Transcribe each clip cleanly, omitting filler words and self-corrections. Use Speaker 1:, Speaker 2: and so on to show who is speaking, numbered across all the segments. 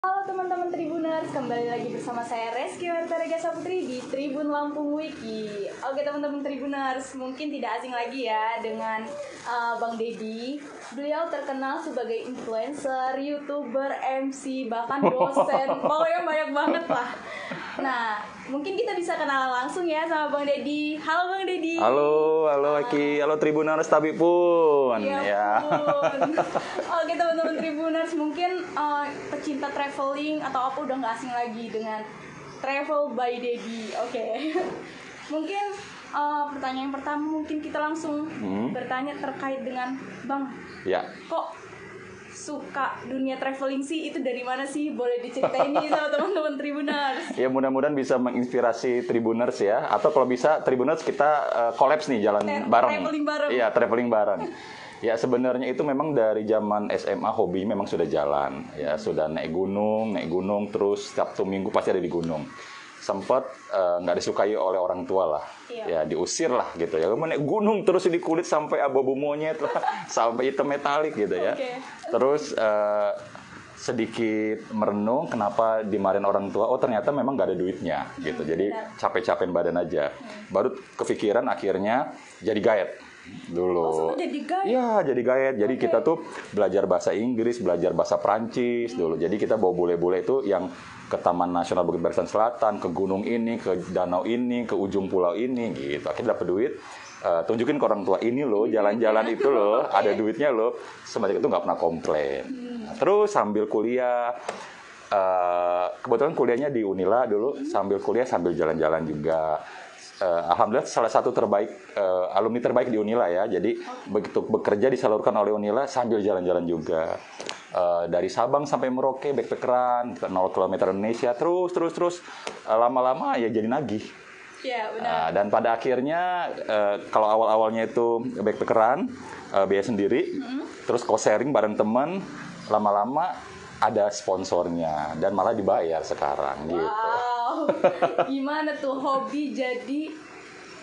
Speaker 1: Halo teman-teman Tribuners, kembali lagi bersama saya Reski Wartarega Saputri di Tribun Lampung Wiki. Oke teman-teman Tribuners, mungkin tidak asing lagi ya dengan Bang Deddy. Beliau terkenal sebagai influencer, YouTuber, MC, bahkan dosen. Pokoknya banyak banget lah. Nah, mungkin kita bisa kenalan langsung ya sama Bang Deddy. Halo Bang Deddy.
Speaker 2: Halo Eki, halo Tribuners tapi pun.
Speaker 1: Ya. Pun. Oke teman-teman Tribuners, mungkin pecinta traveling atau apa udah nggak asing lagi dengan Travel by Deddy. Oke. Mungkin pertanyaan pertama mungkin kita langsung bertanya terkait dengan Bang.
Speaker 2: Ya.
Speaker 1: Kok suka dunia traveling sih, itu dari mana sih? Boleh diceritain nih sama teman-teman Tribuners.
Speaker 2: Ya mudah-mudahan bisa menginspirasi Tribuners ya. Atau kalau bisa Tribuners kita kolaps nih jalan bareng.
Speaker 1: Traveling bareng.
Speaker 2: Iya, traveling bareng. Ya sebenarnya itu memang dari zaman SMA hobi memang sudah jalan. Ya sudah naik gunung terus Sabtu Minggu pasti ada di gunung. Sempat nggak disukai oleh orang tua lah, ya diusir lah gitu ya. Kamu naik gunung terus di kulit sampai abu-abu monyet lah, sampai hitam metalik gitu ya. Terus sedikit merenung kenapa dimarahin orang tua. Oh ternyata memang nggak ada duitnya gitu. Jadi capek-capekin badan aja. Baru kepikiran akhirnya jadi guide dulu. Iya jadi guide. Jadi kita tuh belajar bahasa Inggris, belajar bahasa Prancis dulu. Jadi kita bawa bule-bule itu yang ke Taman Nasional Bukit Barisan Selatan, ke gunung ini, ke danau ini, ke ujung pulau ini gitu. Akhirnya dapat duit, tunjukin ke orang tua ini loh, jalan-jalan itu loh, ada duitnya loh. Semenjak itu nggak pernah komplain. Terus sambil kuliah, kebetulan kuliahnya di Unila dulu, sambil kuliah sambil jalan-jalan juga. Alhamdulillah salah satu alumni terbaik di Unila ya. Jadi begitu bekerja disalurkan oleh Unila sambil jalan-jalan juga. Dari Sabang sampai Merauke backpackeran ke 0 km Indonesia terus lama-lama ya jadi nagih.
Speaker 1: Ya, benar.
Speaker 2: Dan pada akhirnya kalau awal-awalnya itu backpackeran biaya sendiri, terus co-sharing bareng teman, lama-lama ada sponsornya dan malah dibayar sekarang gitu.
Speaker 1: Wow, gimana tuh hobi jadi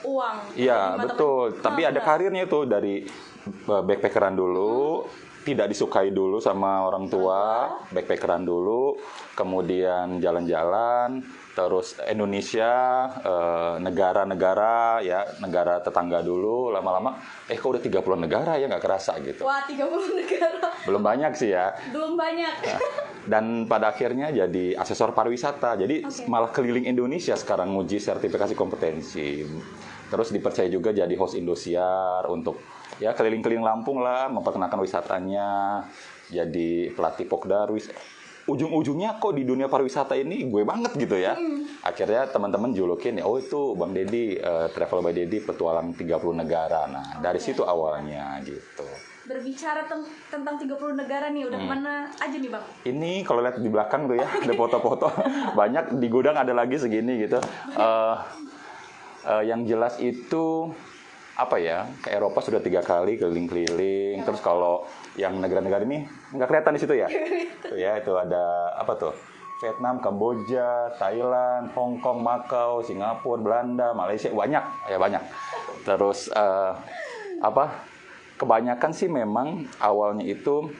Speaker 1: uang?
Speaker 2: Iya betul, tapi ada karirnya tuh dari backpackeran dulu. Tidak disukai dulu sama orang tua, backpackeran dulu, kemudian jalan-jalan, terus Indonesia, negara-negara, ya negara tetangga dulu, lama-lama, kok udah 30 negara ya nggak kerasa gitu.
Speaker 1: Wah 30 negara.
Speaker 2: Belum banyak sih ya.
Speaker 1: Belum banyak.
Speaker 2: Dan pada akhirnya jadi asesor pariwisata, jadi malah keliling Indonesia sekarang nguji sertifikasi kompetensi. Terus dipercaya juga jadi host Indosiar untuk ya keliling-keliling Lampung lah, memperkenalkan wisatanya, jadi pelatih Pokdarwis. Ujung-ujungnya kok di dunia pariwisata ini gue banget gitu ya. Akhirnya teman-teman julukin ya, oh itu Bang Deddy, Travel by Deddy petualang 30 negara. Nah, dari situ awalnya gitu.
Speaker 1: Berbicara tentang 30 negara nih, udah kemana aja nih Bang? Ini
Speaker 2: kalau lihat di belakang tuh ya, ada foto-foto. Banyak di gudang ada lagi segini gitu. Yang jelas itu apa ya, ke Eropa sudah 3 kali keliling-keliling. Terus kalau yang negara-negara ini nggak kelihatan di situ ya. Tuh ya, itu ada apa tuh? Vietnam, Kamboja, Thailand, Hong Kong, Makau, Singapura, Belanda, Malaysia, banyak. Terus kebanyakan sih memang awalnya itu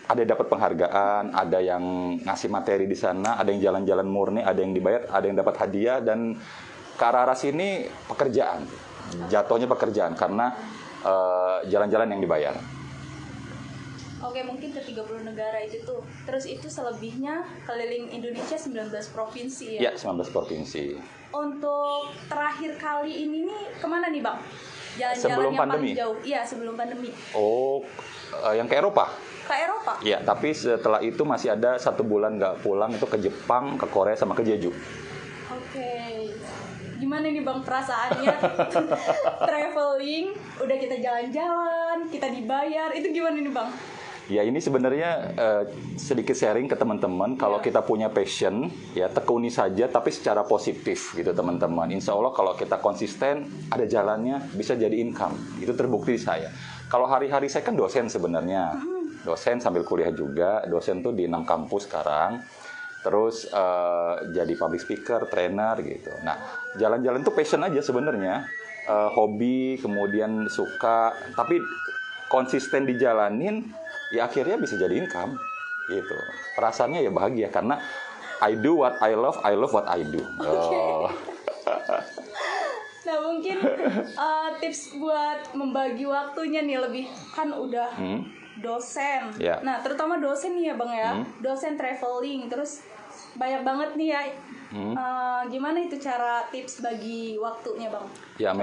Speaker 2: ada yang dapat penghargaan, ada yang ngasih materi di sana, ada yang jalan-jalan murni, ada yang dibayar, ada yang dapat hadiah, dan ke arah sini pekerjaan. Jatuhnya pekerjaan karena jalan-jalan yang dibayar.
Speaker 1: Oke, mungkin ke 30 negara itu tuh. Terus itu selebihnya keliling Indonesia 19 provinsi ya?
Speaker 2: Ya, 19 provinsi.
Speaker 1: Untuk terakhir kali ini nih kemana nih Bang? Jalan-jalan
Speaker 2: sebelum
Speaker 1: yang
Speaker 2: pandemi?
Speaker 1: Paling jauh. Iya, sebelum pandemi.
Speaker 2: Oh, yang ke Eropa?
Speaker 1: Ke Eropa?
Speaker 2: Iya, tapi setelah itu masih ada 1 bulan nggak pulang, itu ke Jepang, ke Korea, sama ke Jeju.
Speaker 1: Oke. Gimana nih Bang perasaannya? Traveling, udah kita jalan-jalan, kita dibayar, itu gimana nih Bang?
Speaker 2: Ya ini sebenarnya sedikit sharing ke teman-teman. Kalau kita punya passion, ya tekuni saja, tapi secara positif gitu teman-teman. Insya Allah kalau kita konsisten, ada jalannya, bisa jadi income. Itu terbukti saya. Kalau hari-hari saya kan dosen sebenarnya, dosen sambil kuliah juga. Dosen tuh di 6 kampus sekarang. Terus jadi public speaker, trainer gitu. Nah jalan-jalan tuh passion aja sebenarnya, hobi, kemudian suka, tapi konsisten dijalanin. Ya akhirnya bisa jadi income. Gitu. Perasaannya ya bahagia karena I do what I love what I do. Oh.
Speaker 1: Nah mungkin tips buat membagi waktunya nih, lebih kan udah dosen.
Speaker 2: Yeah.
Speaker 1: Nah terutama dosen nih ya Bang ya, dosen traveling, terus banyak banget nih ya. Gimana itu cara tips bagi waktunya Bang?
Speaker 2: Ya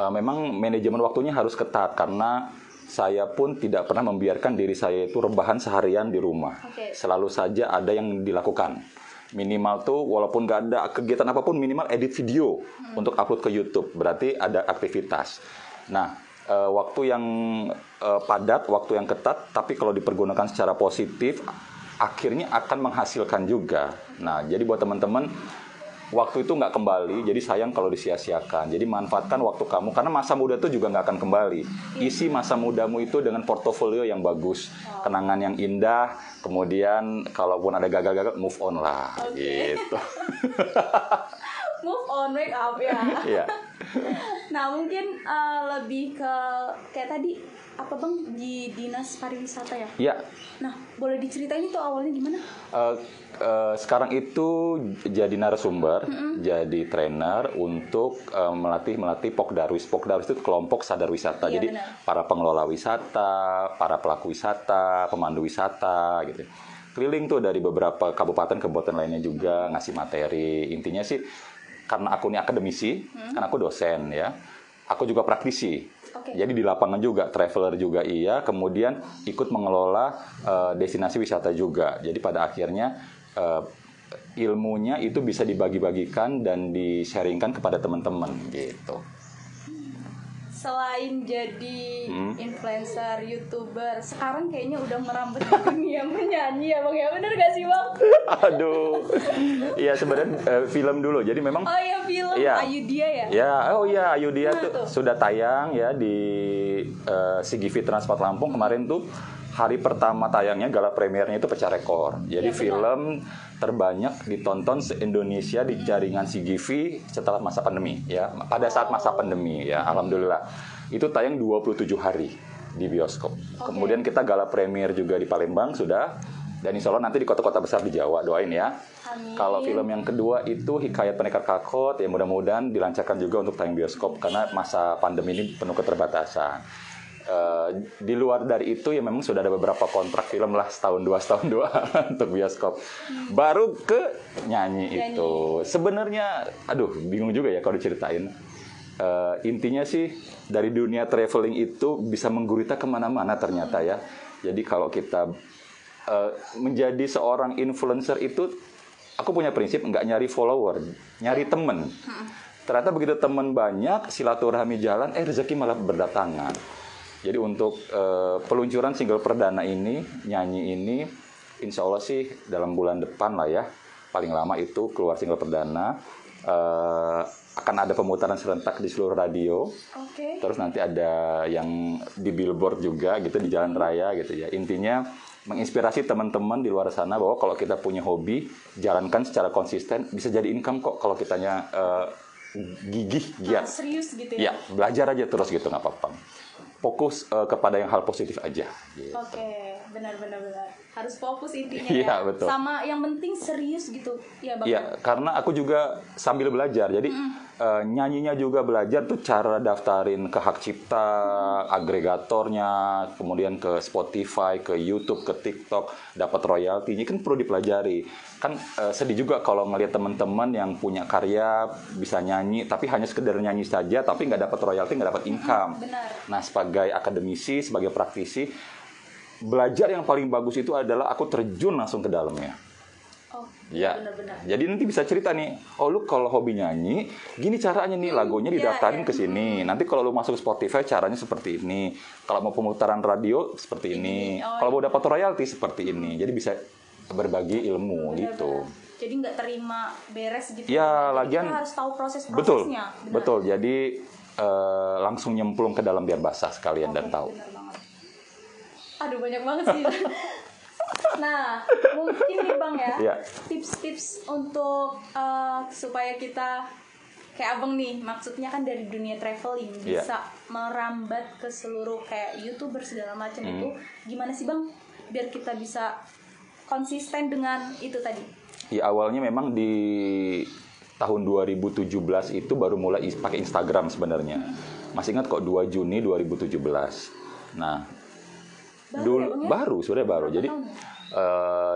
Speaker 2: memang manajemen waktunya harus ketat karena saya pun tidak pernah membiarkan diri saya itu rebahan seharian di rumah. Selalu saja ada yang dilakukan. Minimal tuh walaupun gak ada kegiatan apapun, minimal edit video untuk upload ke YouTube. Berarti ada aktivitas. Nah, waktu yang padat, waktu yang ketat, tapi kalau dipergunakan secara positif, akhirnya akan menghasilkan juga. Nah, jadi buat teman-teman, waktu itu nggak kembali, jadi sayang kalau disia-siakan. Jadi manfaatkan waktu kamu, karena masa muda itu juga nggak akan kembali. Isi masa mudamu itu dengan portofolio yang bagus, kenangan yang indah, kemudian kalaupun ada gagal-gagal, move on lah, gitu.
Speaker 1: Move on, wake up ya.
Speaker 2: Iya.
Speaker 1: Nah mungkin lebih ke kayak tadi apa Bang, di dinas pariwisata ya?
Speaker 2: Iya.
Speaker 1: Nah boleh diceritain itu awalnya gimana?
Speaker 2: Sekarang itu jadi narasumber, jadi trainer untuk melatih Pokdarwis. Pokdarwis itu kelompok sadar wisata.
Speaker 1: Iya,
Speaker 2: jadi
Speaker 1: benar.
Speaker 2: para pengelola wisata, para pelaku wisata, pemandu wisata, gitu. Keliling tuh dari beberapa kabupaten lainnya juga ngasih materi. Intinya sih karena aku ini akademisi, karena aku dosen ya, aku juga praktisi. Jadi di lapangan juga, traveler juga iya, kemudian ikut mengelola destinasi wisata juga. Jadi pada akhirnya ilmunya itu bisa dibagi-bagikan dan di-sharingkan kepada teman-teman gitu.
Speaker 1: Selain jadi influencer, YouTuber, sekarang kayaknya udah merambut di dunia menyanyi ya Bang ya, bener gak sih Bang?
Speaker 2: Aduh, iya sebenarnya film dulu, jadi memang.
Speaker 1: Oh iya film,
Speaker 2: iya.
Speaker 1: Ayudhya ya?
Speaker 2: Ya, oh iya Ayudhya tuh sudah tayang ya di CGV Transport Lampung kemarin tuh. Hari pertama tayangnya, gala premiernya itu pecah rekor. Jadi film terbanyak ditonton se-Indonesia di jaringan CGV setelah masa pandemi ya. Pada saat masa pandemi ya, alhamdulillah. Itu tayang 27 hari di bioskop. Kemudian kita gala premier juga di Palembang sudah, dan insya Allah nanti di kota-kota besar di Jawa, doain ya.
Speaker 1: Amin.
Speaker 2: Kalau film yang kedua itu Hikayat Pendekar Kakot, ya mudah-mudahan dilancarkan juga untuk tayang bioskop karena masa pandemi ini penuh keterbatasan. Di luar dari itu ya memang sudah ada beberapa kontrak film lah, setahun dua untuk bioskop. Baru ke nyanyi itu sebenarnya aduh bingung juga ya kalau diceritain. Intinya sih dari dunia traveling itu bisa menggurita kemana-mana ternyata ya. Jadi kalau kita menjadi seorang influencer itu, aku punya prinsip nggak nyari follower, nyari temen. Ternyata begitu temen banyak, silaturahmi jalan, rezeki malah berdatangan. Jadi untuk peluncuran single perdana ini, nyanyi ini, insya Allah sih dalam bulan depan lah ya, paling lama itu keluar single perdana. Akan ada pemutaran serentak di seluruh radio. Terus nanti ada yang di billboard juga gitu, di jalan raya gitu ya. Intinya menginspirasi teman-teman di luar sana bahwa kalau kita punya hobi, jalankan secara konsisten, bisa jadi income kok kalau kitanya gigih, giat.
Speaker 1: Serius gitu ya?
Speaker 2: Ya, belajar aja terus gitu, nggak apa-apa. Fokus kepada yang hal positif aja. Gitu.
Speaker 1: Benar. Harus fokus intinya
Speaker 2: ya.
Speaker 1: ya.
Speaker 2: Betul.
Speaker 1: Sama yang penting serius gitu ya Bang.
Speaker 2: Iya, karena aku juga sambil belajar. Jadi nyanyinya juga belajar tuh cara daftarin ke hak cipta, agregatornya, kemudian ke Spotify, ke YouTube, ke TikTok, dapat royalti. Ini kan perlu dipelajari. Kan sedih juga kalau ngelihat teman-teman yang punya karya bisa nyanyi, tapi hanya sekedar nyanyi saja, tapi nggak dapat royalti, nggak dapat income.
Speaker 1: Benar.
Speaker 2: Nah, sebagai akademisi, sebagai praktisi, belajar yang paling bagus itu adalah aku terjun langsung ke dalamnya. Ya,
Speaker 1: benar.
Speaker 2: jadi nanti bisa cerita nih, lu kalau hobi nyanyi, gini caranya nih, lagunya didaftarin ke sini. Nanti kalau lu masuk Spotify caranya seperti ini. Kalau mau pemutaran radio seperti ini. Kalau mau dapat royalti seperti ini. Jadi bisa berbagi ilmu gitu.
Speaker 1: Jadi nggak terima beres gitu.
Speaker 2: Ya,
Speaker 1: jadi
Speaker 2: lagian
Speaker 1: kita harus tahu proses-prosesnya.
Speaker 2: Betul. Jadi langsung nyemplung ke dalam biar basah sekalian dan tahu.
Speaker 1: Benar banget. Aduh, banyak banget sih. Nah, mungkin nih Bang ya, tips-tips untuk supaya kita kayak Abang nih, maksudnya kan dari dunia traveling bisa merambat ke seluruh kayak YouTuber segala macam itu, gimana sih Bang biar kita bisa konsisten dengan itu tadi?
Speaker 2: Ya awalnya memang di tahun 2017 itu baru mulai pakai Instagram sebenarnya. Masih ingat kok 2 Juni 2017. Nah, sudah baru. Jadi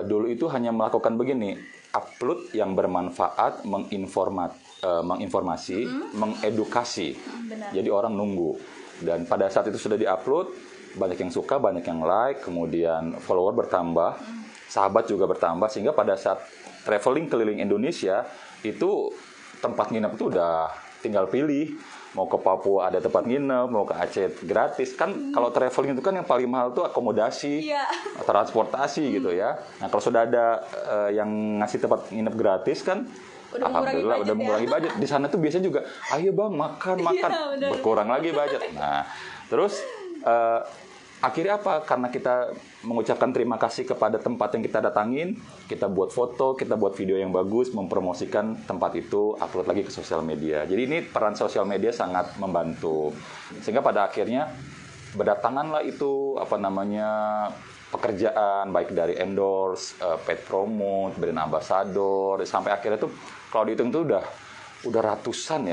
Speaker 2: dulu itu hanya melakukan begini, upload yang bermanfaat, menginformasi, mengedukasi.
Speaker 1: Benar.
Speaker 2: Jadi orang nunggu. Dan pada saat itu sudah diupload, banyak yang suka, banyak yang like, kemudian follower bertambah, sahabat juga bertambah, sehingga pada saat traveling keliling Indonesia itu tempat nginep itu udah tinggal pilih. Mau ke Papua ada tempat nginep, mau ke Aceh gratis. Kan kalau traveling itu kan yang paling mahal tuh akomodasi, transportasi gitu ya. Nah kalau sudah ada yang ngasih tempat nginep gratis kan, alhamdulillah udah mengurangi budget. Di sana tuh biasanya juga, ayo bang makan, berkurang lagi budget. Nah terus akhirnya apa? Karena kita mengucapkan terima kasih kepada tempat yang kita datangin, kita buat foto, kita buat video yang bagus, mempromosikan tempat itu, upload lagi ke sosial media. Jadi ini peran sosial media sangat membantu. Sehingga pada akhirnya berdatanganlah itu pekerjaan baik dari endorse, paid promote, brand ambassador, sampai akhirnya tuh kalau dihitung tuh udah ratusan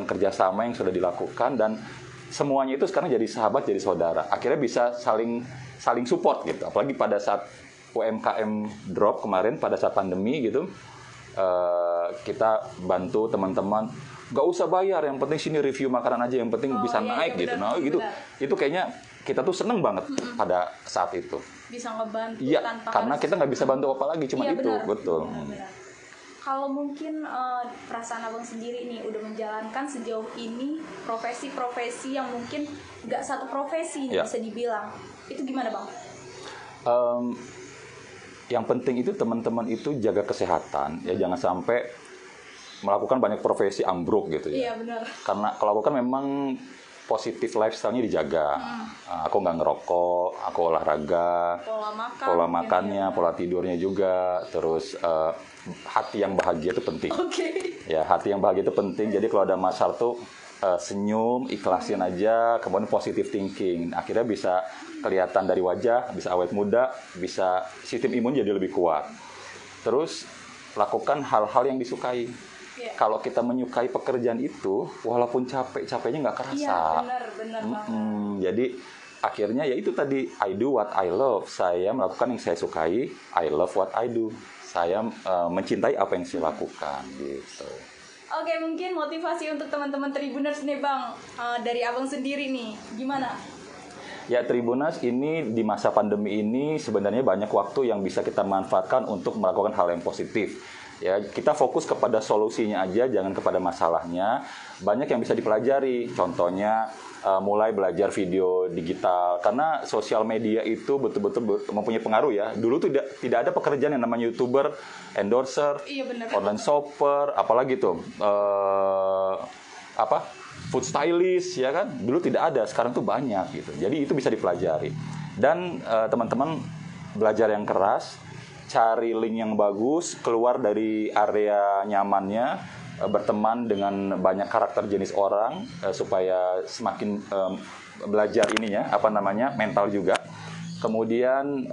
Speaker 2: kerjasama yang sudah dilakukan, dan semuanya itu sekarang jadi sahabat, jadi saudara. Akhirnya bisa saling support gitu. Apalagi pada saat UMKM drop kemarin, pada saat pandemi gitu, kita bantu teman-teman. Gak usah bayar, yang penting sini review makanan aja, yang penting bisa naik gitu. Nah gitu, itu kayaknya kita tuh seneng banget pada saat itu.
Speaker 1: Bisa ngebantu tanpa
Speaker 2: karena kita nggak bisa bantu apa lagi, cuma itu.
Speaker 1: Benar.
Speaker 2: Betul.
Speaker 1: Benar. Kalau mungkin perasaan abang sendiri nih udah menjalankan sejauh ini profesi-profesi yang mungkin nggak satu profesi nih, bisa dibilang, itu gimana bang?
Speaker 2: Yang penting itu teman-teman itu jaga kesehatan ya, jangan sampai melakukan banyak profesi ambruk gitu ya.
Speaker 1: Iya benar.
Speaker 2: Karena kalau aku kan memang positif lifestyle-nya dijaga. Aku nggak ngerokok, aku olahraga, pola makannya, pola tidurnya juga, terus hati yang bahagia itu penting. Ya, hati yang bahagia itu penting. Jadi kalau ada masalah tuh senyum, ikhlasin aja, kemudian positive thinking. Akhirnya bisa kelihatan dari wajah, bisa awet muda, bisa sistem imun jadi lebih kuat. Terus lakukan hal-hal yang disukai. Kalau kita menyukai pekerjaan itu, walaupun capeknya nggak kerasa.
Speaker 1: Iya, benar
Speaker 2: Jadi akhirnya ya itu tadi, I do what I love. Saya melakukan yang saya sukai, I love what I do. Saya mencintai apa yang saya lakukan gitu.
Speaker 1: Oke, mungkin motivasi untuk teman-teman Tribuners nih bang, dari abang sendiri nih, gimana?
Speaker 2: Ya Tribuners ini di masa pandemi ini sebenarnya banyak waktu yang bisa kita manfaatkan untuk melakukan hal yang positif. Ya, kita fokus kepada solusinya aja, jangan kepada masalahnya. Banyak yang bisa dipelajari. Contohnya mulai belajar video digital, karena sosial media itu betul-betul mempunyai pengaruh ya. Dulu tuh tidak ada pekerjaan yang namanya YouTuber, endorser, online shopper, apalagi tuh food stylist ya kan. Dulu tidak ada, sekarang tuh banyak gitu. Jadi itu bisa dipelajari. Dan teman-teman belajar yang keras, cari link yang bagus, keluar dari area nyamannya, berteman dengan banyak karakter jenis orang supaya semakin belajar mental juga. Kemudian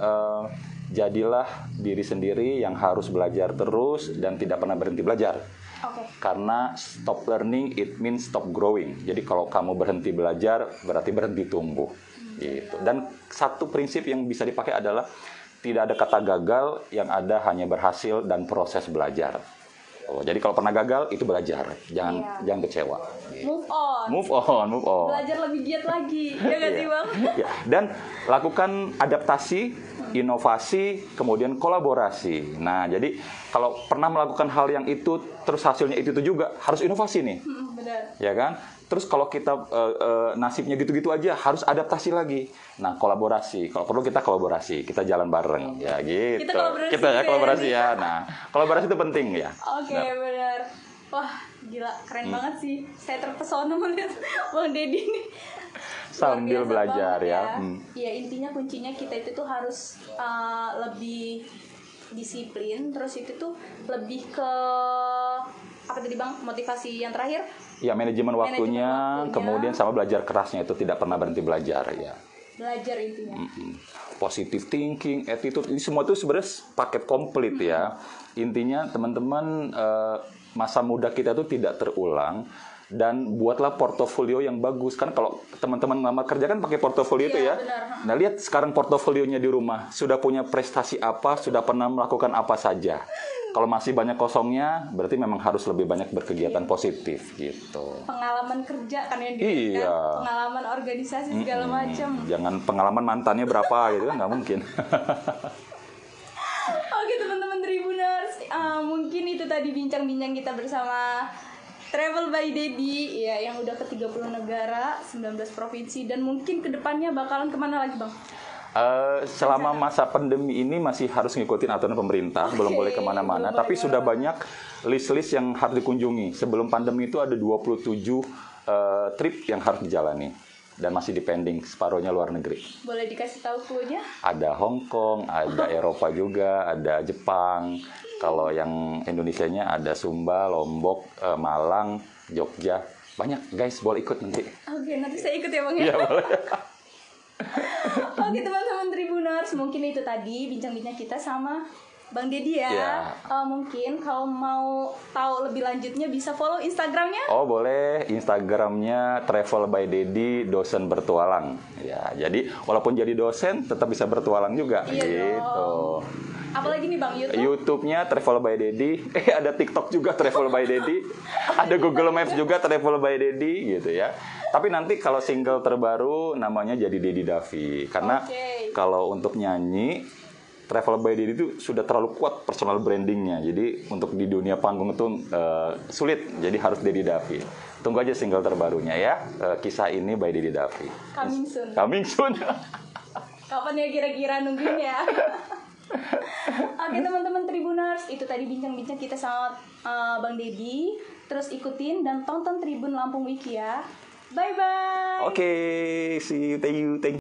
Speaker 2: jadilah diri sendiri yang harus belajar terus dan tidak pernah berhenti belajar. Karena stop learning it means stop growing. Jadi kalau kamu berhenti belajar berarti berhenti tumbuh gitu. Dan satu prinsip yang bisa dipakai adalah tidak ada kata gagal, yang ada hanya berhasil dan proses belajar. Jadi kalau pernah gagal itu belajar, jangan kecewa. Move on.
Speaker 1: Belajar lebih giat lagi, ya nggak sih bang?
Speaker 2: Ya. Dan lakukan adaptasi, inovasi, kemudian kolaborasi. Nah, jadi kalau pernah melakukan hal yang itu, terus hasilnya itu juga harus inovasi nih,
Speaker 1: benar.
Speaker 2: Ya kan? Terus kalau kita nasibnya gitu-gitu aja, harus adaptasi lagi. Nah, kolaborasi. Kalau perlu kita kolaborasi, kita jalan bareng, ya gitu. Kita kolaborasi ya. Nah, kolaborasi itu penting ya.
Speaker 1: Oke, benar. Wah, gila, keren banget sih. Saya terpesona melihat Bang Deddy ini.
Speaker 2: Sambil belajar ya.
Speaker 1: Ya, intinya kuncinya kita itu tuh harus lebih disiplin. Terus itu tuh lebih ke apa tadi bang? Motivasi yang terakhir?
Speaker 2: Ya, manajemen waktunya, kemudian sama belajar kerasnya itu tidak pernah berhenti belajar ya.
Speaker 1: Belajar intinya.
Speaker 2: Positive thinking, attitude, ini semua itu sebenarnya paket komplit ya. Intinya teman-teman, masa muda kita itu tidak terulang. Dan buatlah portofolio yang bagus. Kan kalau teman-teman ngelamar kerja kan pakai portofolio itu ya.
Speaker 1: Benar.
Speaker 2: Nah lihat sekarang portofolionya di rumah. Sudah punya prestasi apa, sudah pernah melakukan apa saja. Kalau masih banyak kosongnya, berarti memang harus lebih banyak berkegiatan positif gitu.
Speaker 1: Pengalaman kerja kan yang
Speaker 2: Iya.
Speaker 1: Pengalaman organisasi segala macam.
Speaker 2: Jangan pengalaman mantannya berapa gitu kan, nggak mungkin.
Speaker 1: Oke teman-teman Tribuners, mungkin itu tadi bincang-bincang kita bersama Travel by Dedi ya, yang udah ke 30 negara, 19 provinsi, dan mungkin kedepannya bakalan kemana lagi Bang?
Speaker 2: Selama masa pandemi ini masih harus ngikutin aturan pemerintah, belum boleh kemana-mana. Tapi sudah banyak list-list yang harus dikunjungi. Sebelum pandemi itu ada 27 trip yang harus dijalani. Dan masih dipending, separuhnya luar negeri.
Speaker 1: Boleh dikasih tahu clue-nya?
Speaker 2: Ada Hong Kong, ada Eropa juga, ada Jepang. Kalau yang Indonesianya ada Sumba, Lombok, Malang, Jogja. Banyak guys, boleh ikut nanti.
Speaker 1: Oke, nanti saya ikut ya Bang ya?
Speaker 2: Iya boleh.
Speaker 1: Oke teman-teman Tribuners, mungkin itu tadi bincang-bincang kita sama Bang Dedi ya. Mungkin kalau mau tahu lebih lanjutnya bisa follow Instagramnya.
Speaker 2: Oh boleh, Instagramnya Travel by Dedi, dosen bertualang. Ya, jadi walaupun jadi dosen tetap bisa bertualang juga.
Speaker 1: Iya
Speaker 2: gitu.
Speaker 1: Apalagi nih Bang, YouTube?
Speaker 2: YouTube-nya Travel by Dedi. Ada TikTok juga Travel by Dedi. Ada Google Maps juga Travel by Dedi gitu ya. Tapi nanti kalau single terbaru namanya jadi Dedi Davi. Karena kalau untuk nyanyi Travel by Dedi itu sudah terlalu kuat personal brandingnya. Jadi untuk di dunia panggung itu sulit. Jadi harus Dedi Davi. Tunggu aja single terbarunya ya. Kisah ini by Dedi Davi.
Speaker 1: Coming soon.
Speaker 2: Coming soon.
Speaker 1: Kapan ya kira-kira nungguin ya? Oke teman-teman Tribuners, itu tadi bincang-bincang kita sama Bang Dedi. Terus ikutin dan tonton Tribun Lampung Wiki ya. Bye-bye.
Speaker 2: Oke, see you, thank you.